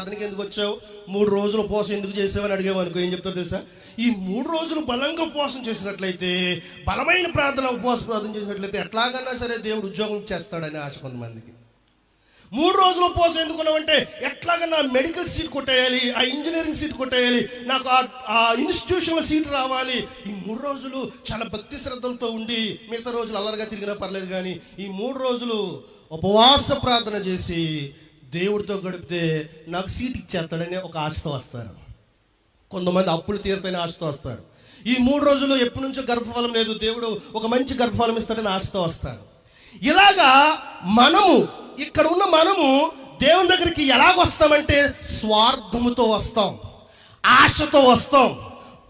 ప్రార్థనకి ఎందుకు వచ్చావు, 3 రోజులు ఉపవాసం ఎందుకు చేసావని అడిగావు అనుకో, ఏం చెప్తారు తెలుసా? ఈ 3 రోజులు బలంగా ఉపవాసం చేసినట్లయితే, బలమైన ఉపవాస ప్రార్థన చేసినట్లయితే ఎట్లాగన్నా సరే దేవుడు ఉద్యోగం చేస్తాడని ఆశ కొంతమందికి. 3 రోజులు ఉపవాసం ఎందుకున్నామంటే ఎట్లాగన్నా మెడికల్ సీట్ కొట్టేయాలి, ఆ ఇంజనీరింగ్ సీట్ కొట్టేయాలి, నాకు ఆ ఇన్స్టిట్యూషన్లో సీట్ రావాలి. ఈ 3 రోజులు చాలా భక్తి శ్రద్ధలతో ఉండి మిగతా రోజులు అల్లరిగా తిరిగినా పర్లేదు, కానీ ఈ 3 రోజులు ఉపవాస ప్రార్థన చేసి దేవుడితో గడిపితే నాకు సీట్ ఇచ్చేస్తాడని ఒక ఆశతో వస్తారు. కొంతమంది అప్పులు తీరుతాయని ఆశతో వస్తారు. ఈ 3 రోజులు ఎప్పటి నుంచో గర్భఫలం లేదు, దేవుడు ఒక మంచి గర్భఫలం ఇస్తాడని ఆశతో వస్తారు. ఇలాగా ఇక్కడ ఉన్న మనము దేవుని దగ్గరికి ఎలాగొస్తామంటే స్వార్థముతో వస్తాం, ఆశతో వస్తాం,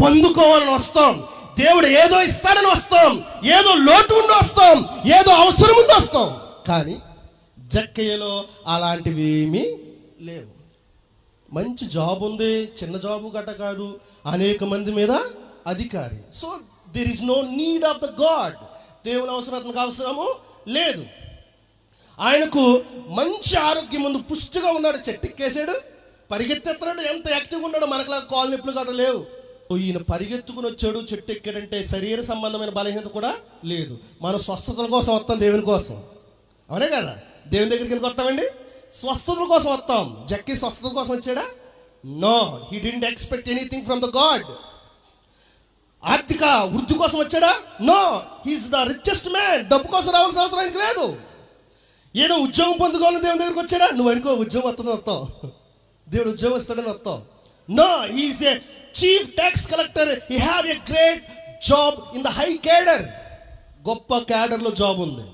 పొందుకోవాలని వస్తాం, దేవుడు ఏదో ఇస్తాడని వస్తాం, ఏదో లోటు ఉండి వస్తాం, ఏదో అవసరం ఉండి వస్తాం. కానీ జక్కయ్యలో అలాంటివి ఏమీ లేవు. మంచి జాబ్ ఉంది, చిన్న జాబు గట్ట కాదు, అనేక మంది మీద అధికారి. So there is no need of the god. దేవుని అతనికి అవసరము లేదు. ఆయనకు మంచి ఆరోగ్యం ముందు పుష్టిగా ఉన్నాడు, చెట్టెక్కేసాడు, పరిగెత్తెత్తున్నాడు, ఎంత యాక్టివ్గా ఉన్నాడు. మనకులాగా కాలు నొప్పులు గట్ట లేవు. ఈయన పరిగెత్తుకుని వచ్చాడు, చెట్టు ఎక్కాడంటే శరీర సంబంధమైన బలహీనత కూడా లేదు. మన స్వస్థతల కోసం వస్తాం, దేవుని కోసం. అవునే కదా? దేవుని దగ్గరికి ఎందుకు వస్తామండి? స్వస్థతల కోసం వస్తాం. జక్కి స్వస్థత కోసం వచ్చాడా? No, he didn't expect anything from the god. ఆర్థిక వృద్ధి కోసం వచ్చాడా? No, he is the richest man. డబ్బు కోసం రావాల్సిన అవసరం ఆయనకి లేదు. ఏదో ఉద్యోగం పొందుకోవాలని దేవుని దగ్గరికి వచ్చాడా? నువ్వు అనుకో ఉద్యోగం వస్తుందని వస్తావు, దేవుడు ఉద్యోగం ఇస్తాడని వస్తావు. No, he is a chief tax collector. He have a great job in the high cadre. గొప్ప క్యాడర్లో జాబ్ ఉంది.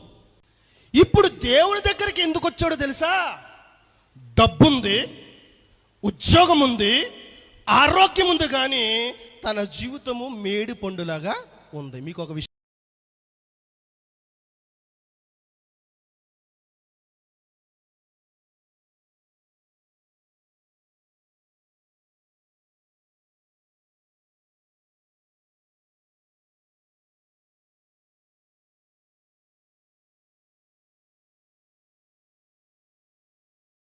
ఇప్పుడు దేవుడి దగ్గరికి ఎందుకు వచ్చాడో తెలుసా? డబ్బుంది, ఉద్యోగం ఉంది, ఆరోగ్యం ఉంది, కానీ తన జీవితము మేడి పండులాగా ఉంది. మీకు ఒక విషయం